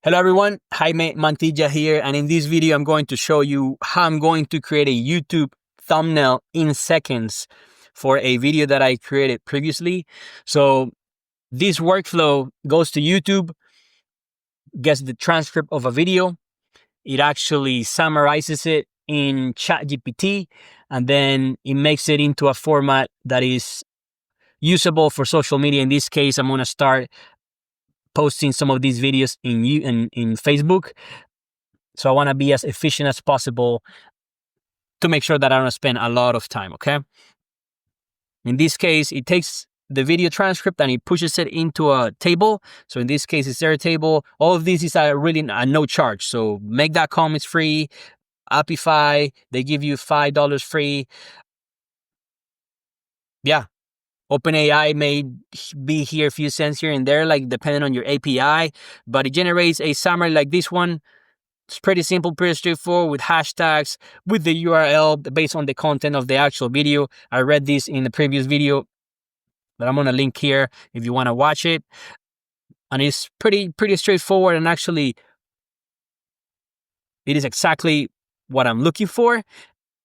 Hello everyone, Jaime Mantilla here, and in this video I'm going to show you how I'm going to create a YouTube thumbnail in seconds for a video that I created previously. So this workflow goes to YouTube, gets the transcript of a video, it actually summarizes it in ChatGPT, and then it makes it into a format that is usable for social media. In this case, I'm going to start posting some of these videos in Facebook. So I want to be as efficient as possible to make sure that I don't spend a lot of time, okay? In this case, it takes the video transcript and it pushes it into a table. So in this case, it's their table. All of this is really a no charge. So make.com is free. Apify, they give you $5 free. Yeah. OpenAI may be here a few cents here and there, like depending on your API, but it generates a summary like this one. It's pretty simple, pretty straightforward with hashtags, with the URL based on the content of the actual video. I read this in the previous video, but I'm going to link here if you want to watch it. And it's pretty straightforward, and actually it is exactly what I'm looking for.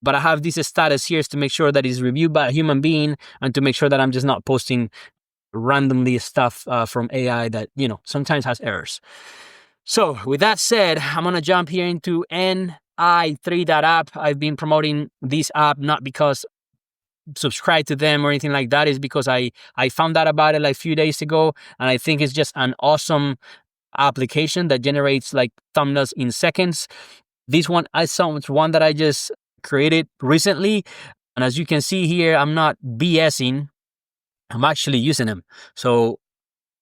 But I have this status here to make sure that it's reviewed by a human being and to make sure that I'm just not posting randomly stuff from AI that, sometimes has errors. So with that said, I'm going to jump here into ni3.app. I've been promoting this app not because subscribe to them or anything like that. It's because I found out about it like a few days ago, and I think it's just an awesome application that generates like thumbnails in seconds. This one, it's one that I just created recently, and as you can see here, I'm not BSing. I'm actually using them. So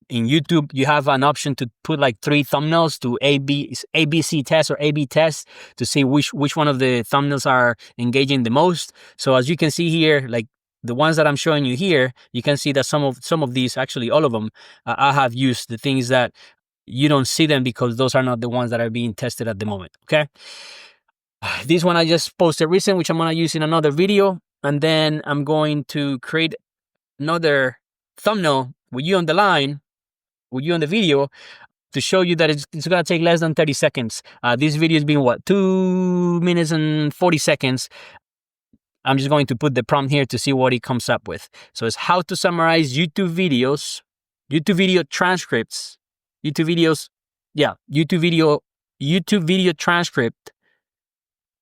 in YouTube, you have an option to put like 3 thumbnails to ABC test or A/B test to see which one of the thumbnails are engaging the most. So as you can see here, like the ones that I'm showing you here, you can see that some of these, actually all of them, I have used. The things that you don't see them because those are not the ones that are being tested at the moment, okay? This one I just posted recent, which I'm going to use in another video. And then I'm going to create another thumbnail with you on the line, with you on the video, to show you that it's going to take less than 30 seconds. This video has been, 2 minutes and 40 seconds. I'm just going to put the prompt here to see what it comes up with. So it's how to summarize YouTube videos, YouTube video transcripts, YouTube video transcript.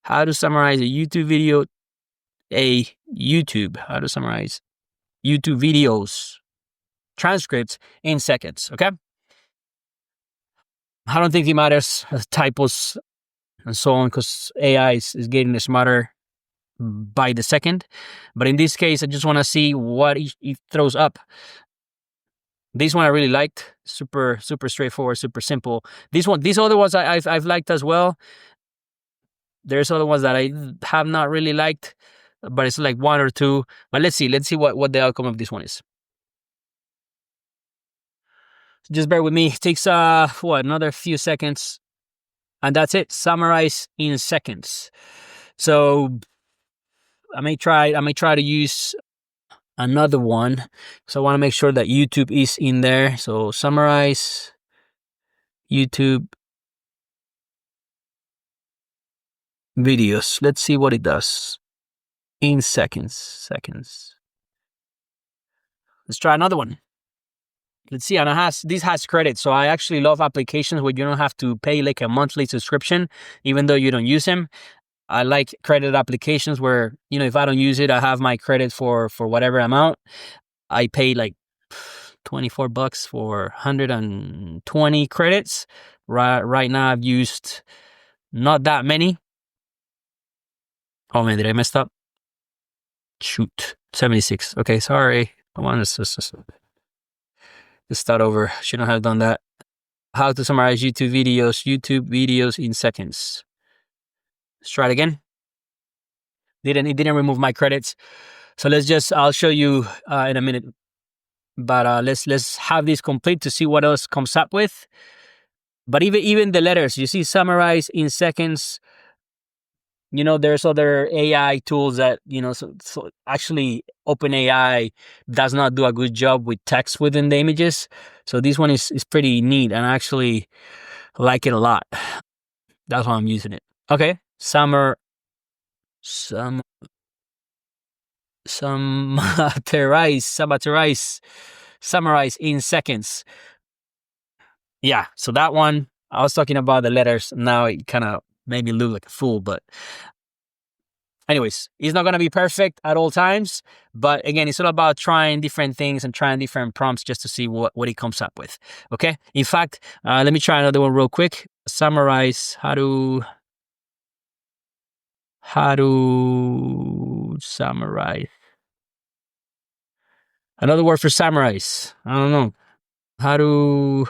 How to summarize how to summarize YouTube videos transcripts in seconds, okay? I don't think it matters, typos and so on, because AI is getting smarter by the second. But in this case, I just want to see what it throws up. This one I really liked. Super straightforward, super simple. These other ones I've liked as well. There's other ones that I have not really liked, but it's like 1 or 2. But let's see what the outcome of this one is. Just bear with me. It takes another few seconds, and that's it. Summarize in seconds. So I may try to use another one. So I want to make sure that YouTube is in there. So summarize YouTube videos. Let's see what it does in seconds. Let's try another one. Let's see, and this has credit. So I actually love applications where you don't have to pay like a monthly subscription, even though you don't use them. I like credit applications where, if I don't use it, I have my credit for whatever amount. I pay like $24 for 120 credits. Right now I've used not that many. Oh man, did I mess up? Shoot, 76. Okay, sorry. I want to start over. Shouldn't have done that. How to summarize YouTube videos in seconds. Let's try it again. It didn't remove my credits. So I'll show you in a minute. But let's have this complete to see what else comes up with. But even the letters, you see summarize in seconds. There's other AI tools that, so actually OpenAI does not do a good job with text within the images. So this one is pretty neat. And actually, I like it a lot. That's why I'm using it. Okay. Summarize in seconds. Yeah. So that one, I was talking about the letters. Now it kind of made me look like a fool, but anyways, it's not going to be perfect at all times. But again, it's all about trying different things and trying different prompts just to see what it comes up with. Okay. In fact, let me try another one real quick. Summarize. How to summarize. Another word for summarize. I don't know. How to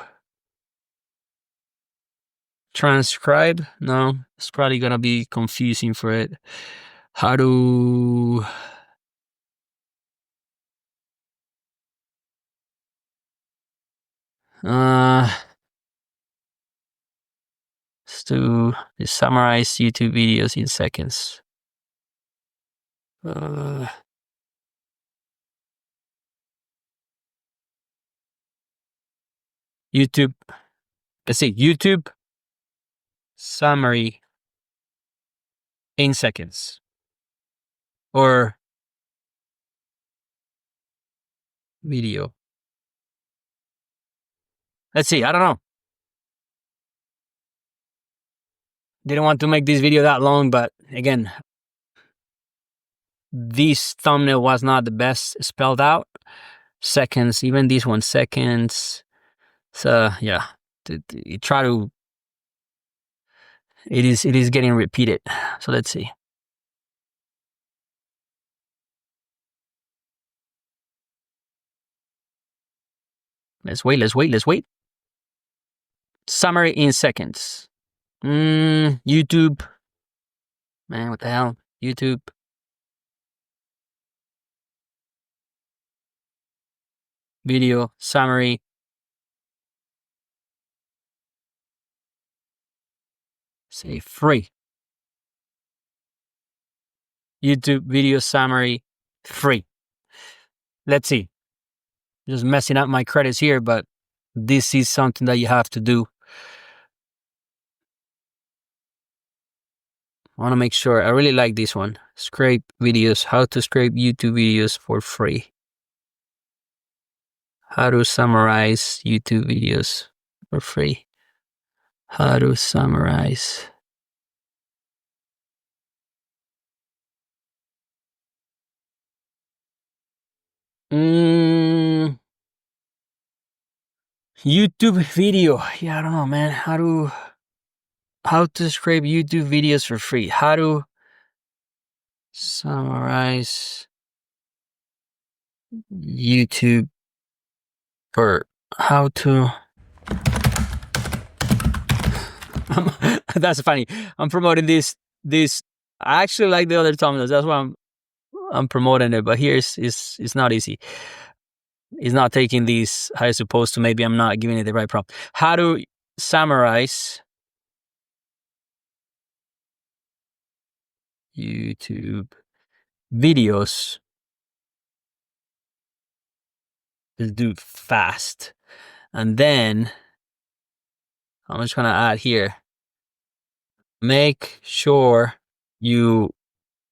transcribe? No, it's probably going to be confusing for it. How to to summarize YouTube videos in seconds. YouTube. Let's see. YouTube summary in seconds. Or video. Let's see. I don't know. Didn't want to make this video that long, but again, this thumbnail was not the best spelled out. Seconds, even this one, seconds. So yeah, try to. It is getting repeated. So let's see. Let's wait. Summary in seconds. YouTube. Man, what the hell? YouTube. Video summary. Say free. YouTube video summary free. Let's see. Just messing up my credits here, but this is something that you have to do. I want to make sure. I really like this one. Scrape videos. How to scrape YouTube videos for free. How to summarize YouTube videos for free. How to summarize. YouTube video. Yeah, I don't know, man. How to scrape YouTube videos for free. How to summarize YouTube for how to. That's funny. I'm promoting this. I actually like the other thumbnails. That's why I'm promoting it. But here it's not easy. It's not taking these how it's supposed to. Maybe I'm not giving it the right prompt. How to summarize YouTube videos. Let's do fast. And then I'm just going to add here. Make sure you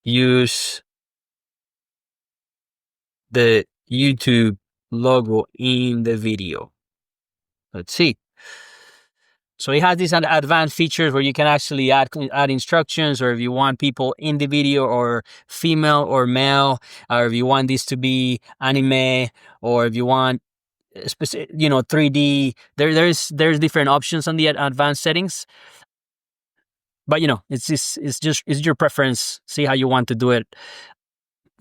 use the YouTube logo in the video. Let's see. So it has these advanced features where you can actually add instructions, or if you want people in the video, or female or male, or if you want this to be anime, or if you want specific, 3D. There's different options on the advanced settings. But it's your preference. See how you want to do it,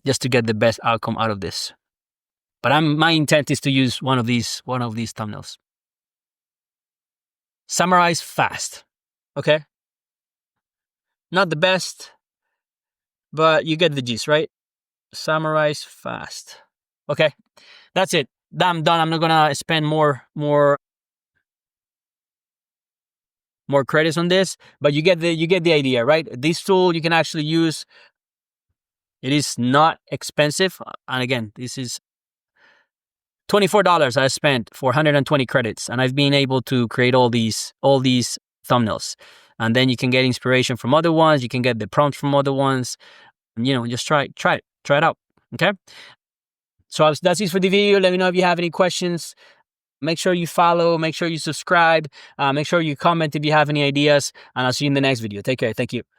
just to get the best outcome out of this. But my intent is to use one of these thumbnails. Summarize fast. Okay. Not the best, but you get the gist, right? Summarize fast. Okay. That's it. I'm done. I'm not gonna spend more credits on this, but you get the idea, right? This tool you can actually use. It is not expensive, and again, this is $24 I spent for 120 credits, and I've been able to create all these thumbnails. And then you can get inspiration from other ones. You can get the prompts from other ones. Just try it out. Okay. So that's it for the video. Let me know if you have any questions. Make sure you follow. Make sure you subscribe. Make sure you comment if you have any ideas. And I'll see you in the next video. Take care. Thank you.